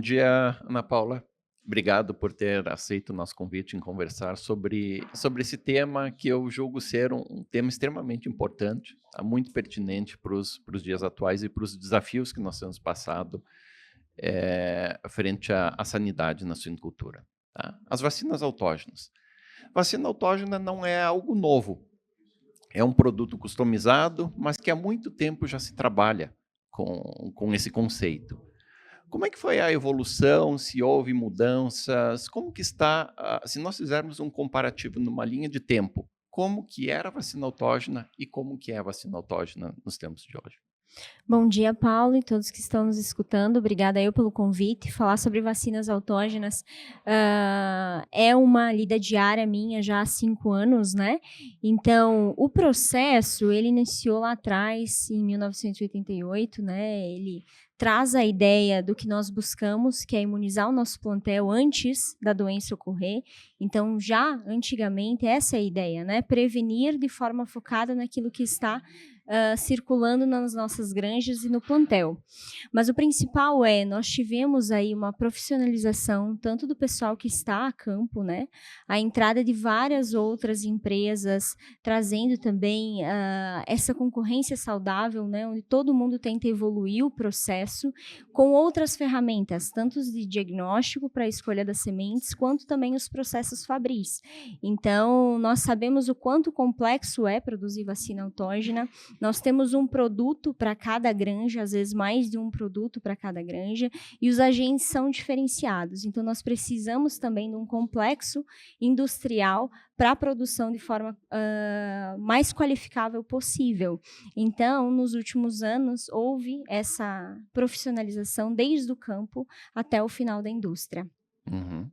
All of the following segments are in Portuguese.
Bom dia, Ana Paula. Obrigado por ter aceito o nosso convite em conversar sobre esse tema que eu julgo ser um tema extremamente importante, tá? Muito pertinente para os dias atuais e para os desafios que nós temos passado frente à sanidade na suinocultura. Tá? As vacinas autógenas. Vacina autógena não é algo novo, é um produto customizado, mas que há muito tempo já se trabalha com esse conceito. Como é que foi a evolução? Se houve mudanças? Como que está, se nós fizermos um comparativo numa linha de tempo, como que era a vacina autógena e como que é a vacina autógena nos tempos de hoje? Bom dia, Paulo, e todos que estão nos escutando. Obrigada eu pelo convite. Falar sobre vacinas autógenas é uma lida diária minha já há 5 anos, né? Então, o processo, ele iniciou lá atrás, em 1988, né? Ele traz a ideia do que nós buscamos, que é imunizar o nosso plantel antes da doença ocorrer. Então, já antigamente, essa é a ideia, né? Prevenir de forma focada naquilo que está circulando nas nossas granjas e no plantel. Mas o principal nós tivemos aí uma profissionalização tanto do pessoal que está a campo, né, a entrada de várias outras empresas, trazendo também essa concorrência saudável, né, onde todo mundo tenta evoluir o processo com outras ferramentas, tanto de diagnóstico para a escolha das sementes, quanto também os processos fabris. Então, nós sabemos o quanto complexo é produzir vacina autógena. Nós temos um produto para cada granja, às vezes mais de um produto para cada granja, e os agentes são diferenciados. Então, nós precisamos também de um complexo industrial para a produção de forma mais qualificável possível. Então, nos últimos anos, houve essa profissionalização desde o campo até o final da indústria. Uhum.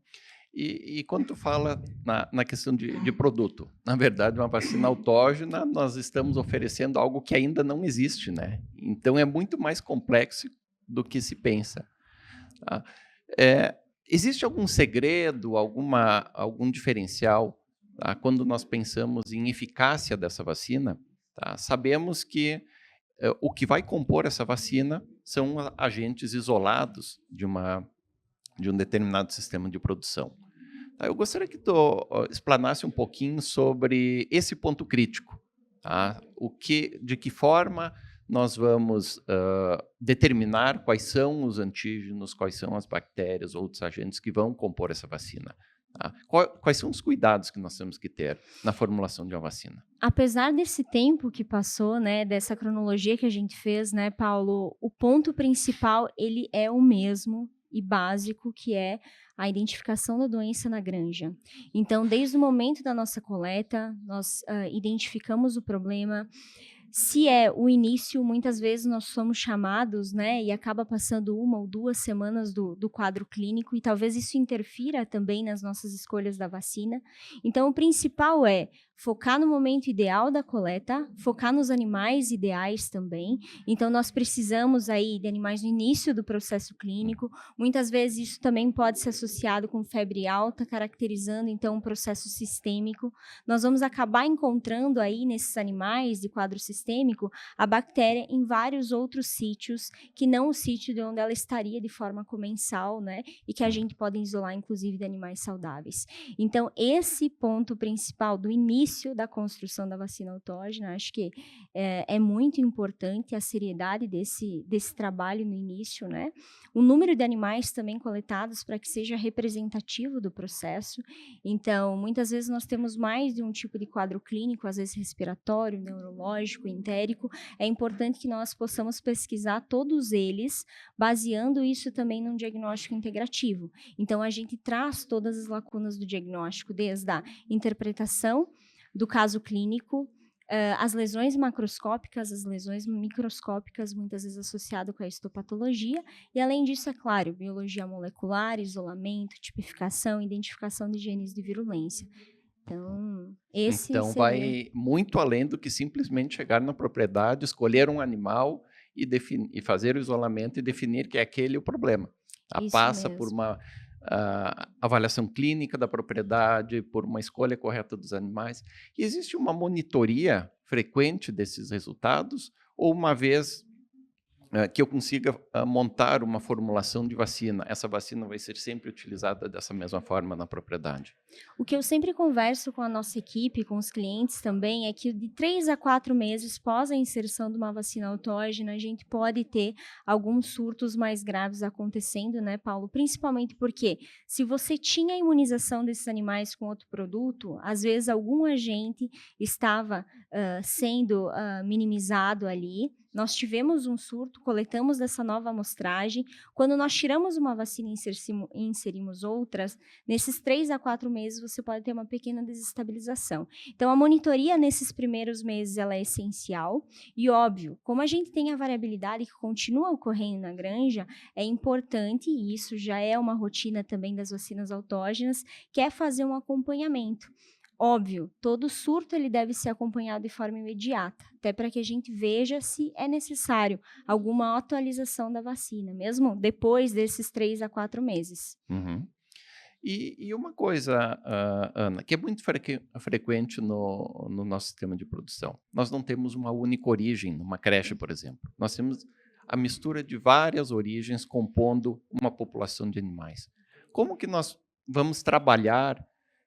E quando tu fala na questão de produto, na verdade, uma vacina autógena, nós estamos oferecendo algo que ainda não existe, né? Então, é muito mais complexo do que se pensa. Tá? Existe algum segredo, algum diferencial, tá? Quando nós pensamos em eficácia dessa vacina? Tá? Sabemos que o que vai compor essa vacina são agentes isolados de um determinado sistema de produção. Tá, eu gostaria que tu explanasse um pouquinho sobre esse ponto crítico. Tá? De que forma nós vamos determinar quais são os antígenos, quais são as bactérias, outros agentes que vão compor essa vacina. Tá? Quais são os cuidados que nós temos que ter na formulação de uma vacina? Apesar desse tempo que passou, né, dessa cronologia que a gente fez, né, Paulo, o ponto principal, ele é o mesmo e básico, que é a identificação da doença na granja. Então, desde o momento da nossa coleta, nós identificamos o problema. Se é o início, muitas vezes nós somos chamados, né, e acaba passando 1 ou 2 semanas do quadro clínico, e talvez isso interfira também nas nossas escolhas da vacina. Então, o principal é focar no momento ideal da coleta, focar nos animais ideais também. Então, nós precisamos aí de animais no início do processo clínico. Muitas vezes isso também pode ser associado com febre alta, caracterizando então um processo sistêmico. Nós vamos acabar encontrando aí nesses animais de quadro sistêmico a bactéria em vários outros sítios, que não o sítio de onde ela estaria de forma comensal, né? E que a gente pode isolar, inclusive, de animais saudáveis. Então, esse ponto principal do início da construção da vacina autógena, acho que é muito importante a seriedade desse trabalho no início, né? O número de animais também coletados para que seja representativo do processo. Então, muitas vezes nós temos mais de um tipo de quadro clínico, às vezes respiratório, neurológico, entérico. É importante que nós possamos pesquisar todos eles, baseando isso também num diagnóstico integrativo. Então, a gente traz todas as lacunas do diagnóstico, desde a interpretação do caso clínico, as lesões macroscópicas, as lesões microscópicas, muitas vezes associado com a histopatologia, e além disso, é claro, biologia molecular, isolamento, tipificação, identificação de genes de virulência. Então, esse Então, seria... vai muito além do que simplesmente chegar na propriedade, escolher um animal e fazer o isolamento e definir que é aquele o problema. Isso Passa por mesmo. uma avaliação clínica da propriedade, por uma escolha correta dos animais. E existe uma monitoria frequente desses resultados? Ou uma vez que eu consiga montar uma formulação de vacina. Essa vacina vai ser sempre utilizada dessa mesma forma na propriedade. O que eu sempre converso com a nossa equipe, com os clientes também, é que de 3 a 4 meses pós a inserção de uma vacina autógena, a gente pode ter alguns surtos mais graves acontecendo, né, Paulo? Principalmente porque se você tinha a imunização desses animais com outro produto, às vezes algum agente estava sendo minimizado ali. Nós tivemos um surto, coletamos dessa nova amostragem. Quando nós tiramos uma vacina e inserimos outras, nesses 3 a 4 meses você pode ter uma pequena desestabilização. Então, a monitoria nesses primeiros meses ela é essencial e, óbvio, como a gente tem a variabilidade que continua ocorrendo na granja, é importante, e isso já é uma rotina também das vacinas autógenas, que é fazer um acompanhamento. Óbvio, todo surto ele deve ser acompanhado de forma imediata, até para que a gente veja se é necessário alguma atualização da vacina, mesmo depois desses 3 a 4 meses. Uhum. E uma coisa, Ana, que é muito frequente no nosso sistema de produção. Nós não temos uma única origem numa creche, por exemplo. Nós temos a mistura de várias origens compondo uma população de animais. Como que nós vamos trabalhar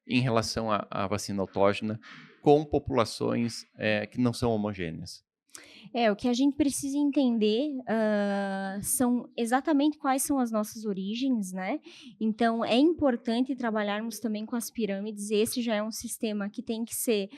em relação à vacina autógena com populações que não são homogêneas? O que a gente precisa entender, são exatamente quais são as nossas origens, né. Então é importante trabalharmos também com as pirâmides, esse já é um sistema que tem que ser,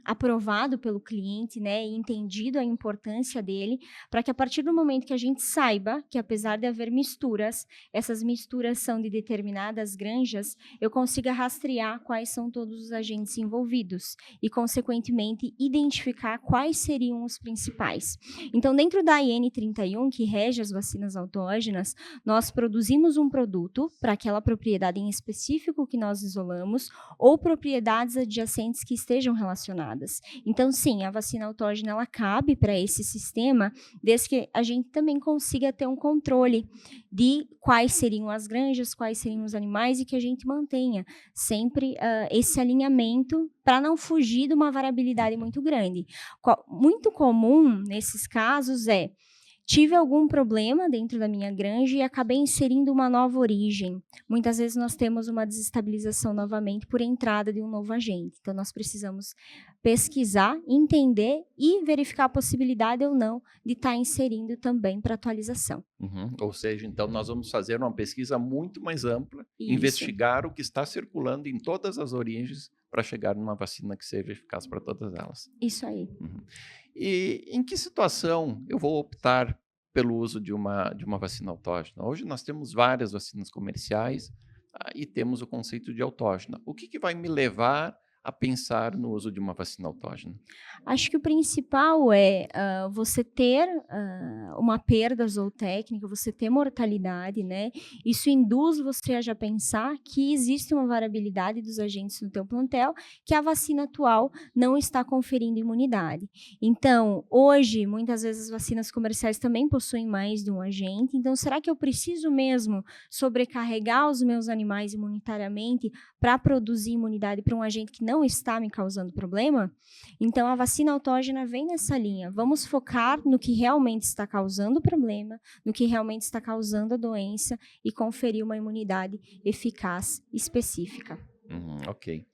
aprovado pelo cliente, né, e entendido a importância dele, para que a partir do momento que a gente saiba que apesar de haver misturas, essas misturas são de determinadas granjas, eu consiga rastrear quais são todos os agentes envolvidos e consequentemente identificar quais seriam os principais. Então, dentro da IN 31, que rege as vacinas autógenas, nós produzimos um produto para aquela propriedade em específico que nós isolamos ou propriedades adjacentes que estejam relacionadas. Então, sim, a vacina autógena ela cabe para esse sistema, desde que a gente também consiga ter um controle de quais seriam as granjas, quais seriam os animais e que a gente mantenha sempre esse alinhamento para não fugir de uma variabilidade muito grande. Muito comum nesses casos tive algum problema dentro da minha granja e acabei inserindo uma nova origem. Muitas vezes nós temos uma desestabilização novamente por entrada de um novo agente. Então, nós precisamos pesquisar, entender e verificar a possibilidade ou não de estar inserindo também para atualização. Uhum. Ou seja, então nós vamos fazer uma pesquisa muito mais ampla, Isso. investigar o que está circulando em todas as origens para chegar numa vacina que seja eficaz para todas elas. Isso aí. Uhum. E em que situação eu vou optar pelo uso de uma vacina autógena? Hoje nós temos várias vacinas comerciais e temos o conceito de autógena. O que vai me levar a pensar no uso de uma vacina autógena? Acho que o principal é você ter uma perda zootécnica, você ter mortalidade, né? Isso induz você a já pensar que existe uma variabilidade dos agentes no teu plantel, que a vacina atual não está conferindo imunidade. Então, hoje, muitas vezes as vacinas comerciais também possuem mais de um agente. Então, será que eu preciso mesmo sobrecarregar os meus animais imunitariamente para produzir imunidade para um agente que não está me causando problema? Então, a vacina autógena vem nessa linha. Vamos focar no que realmente está causando o problema, no que realmente está causando a doença e conferir uma imunidade eficaz específica. Ok.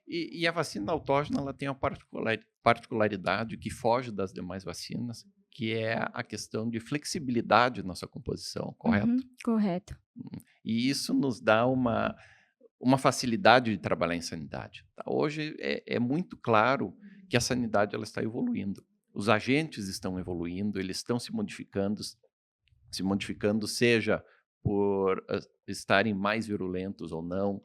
E a vacina autógena ela tem uma particularidade que foge das demais vacinas, que é a questão de flexibilidade na sua composição, correto? Correto. E isso nos dá uma facilidade de trabalhar em sanidade. Tá? Hoje é muito claro que a sanidade ela está evoluindo. Os agentes estão evoluindo, eles estão se modificando, seja por estarem mais virulentos ou não.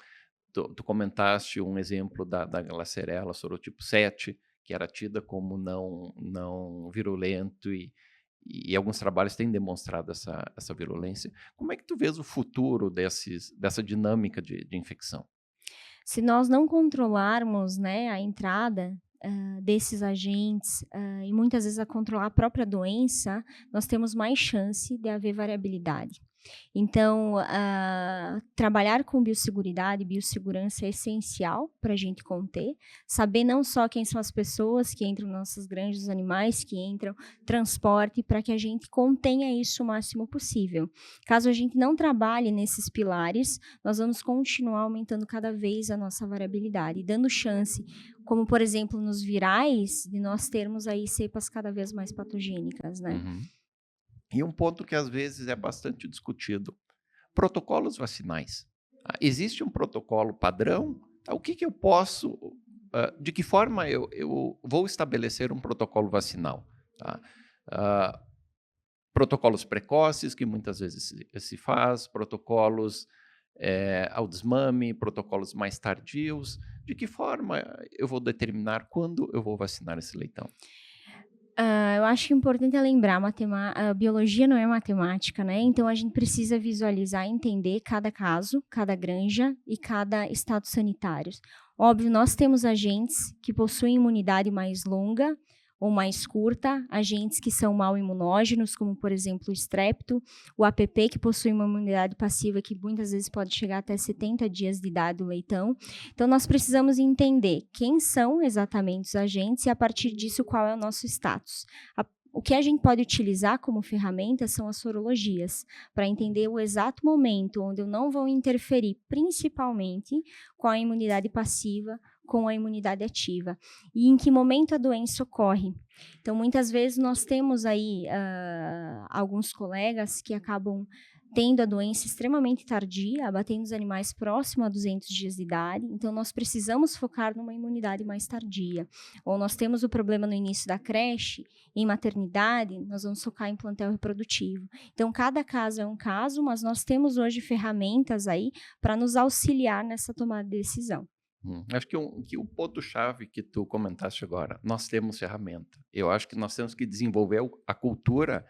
Tu comentaste um exemplo da Galacerella sorotipo 7, que era tida como não virulento e alguns trabalhos têm demonstrado essa virulência. Como é que tu vês o futuro dessa dinâmica de infecção? Se nós não controlarmos, né, a entrada desses agentes e muitas vezes a controlar a própria doença, nós temos mais chance de haver variabilidade. Então, trabalhar com biosseguridade, biossegurança é essencial para a gente conter, saber não só quem são as pessoas que entram nas nossas granjas, os animais que entram, transporte, para que a gente contenha isso o máximo possível. Caso a gente não trabalhe nesses pilares, nós vamos continuar aumentando cada vez a nossa variabilidade, dando chance, como por exemplo nos virais, de nós termos aí cepas cada vez mais patogênicas, né? Uhum. E um ponto que às vezes é bastante discutido, protocolos vacinais. Existe um protocolo padrão? O que eu posso, de que forma eu vou estabelecer um protocolo vacinal? Tá? Protocolos precoces, que muitas vezes se faz, protocolos ao desmame, protocolos mais tardios. De que forma eu vou determinar quando eu vou vacinar esse leitão? Eu acho que o importante é lembrar, a biologia não é matemática, né? Então a gente precisa visualizar e entender cada caso, cada granja e cada estado sanitário. Óbvio, nós temos agentes que possuem imunidade mais longa ou mais curta, agentes que são mal imunógenos, como por exemplo o estrepto, o APP, que possui uma imunidade passiva que muitas vezes pode chegar até 70 dias de idade do leitão. Então nós precisamos entender quem são exatamente os agentes e a partir disso qual é o nosso status. O que a gente pode utilizar como ferramenta são as sorologias, para entender o exato momento onde eu não vou interferir, principalmente com a imunidade passiva, com a imunidade ativa, e em que momento a doença ocorre. Então, muitas vezes nós temos aí alguns colegas que acabam tendo a doença extremamente tardia, abatendo os animais próximo a 200 dias de idade, então nós precisamos focar numa imunidade mais tardia. Ou nós temos o problema no início da creche, em maternidade, nós vamos focar em plantel reprodutivo. Então, cada caso é um caso, mas nós temos hoje ferramentas aí para nos auxiliar nessa tomada de decisão. Acho que o ponto-chave que tu comentaste agora, nós temos ferramenta. Eu acho que nós temos que desenvolver a cultura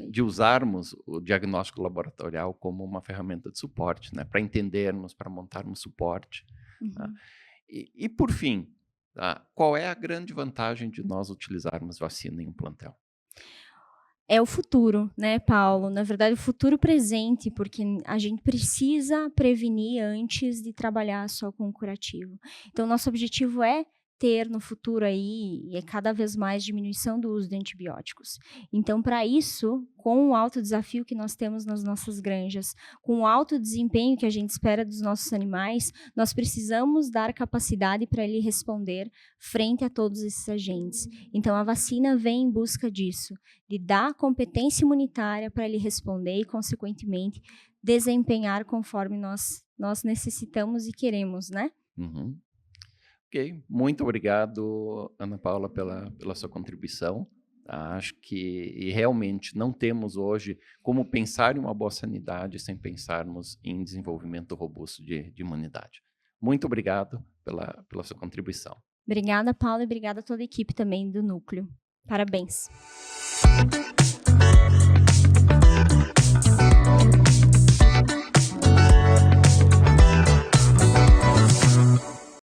de usarmos o diagnóstico laboratorial como uma ferramenta de suporte, né? Para entendermos, para montarmos suporte. Tá? E por fim, tá? Qual é a grande vantagem de nós utilizarmos vacina em um plantel? É o futuro, né, Paulo? Na verdade, o futuro presente, porque a gente precisa prevenir antes de trabalhar só com o curativo. Então, nosso objetivo é ter no futuro aí, cada vez mais diminuição do uso de antibióticos. Então, para isso, com o alto desafio que nós temos nas nossas granjas, com o alto desempenho que a gente espera dos nossos animais, nós precisamos dar capacidade para ele responder frente a todos esses agentes. Então, a vacina vem em busca disso, de dar competência imunitária para ele responder e, consequentemente, desempenhar conforme nós necessitamos e queremos, né? Uhum. Ok, muito obrigado, Ana Paula, pela sua contribuição. Acho que realmente não temos hoje como pensar em uma boa sanidade sem pensarmos em desenvolvimento robusto de imunidade. Muito obrigado pela sua contribuição. Obrigada, Paula, e obrigada a toda a equipe também do Núcleo. Parabéns.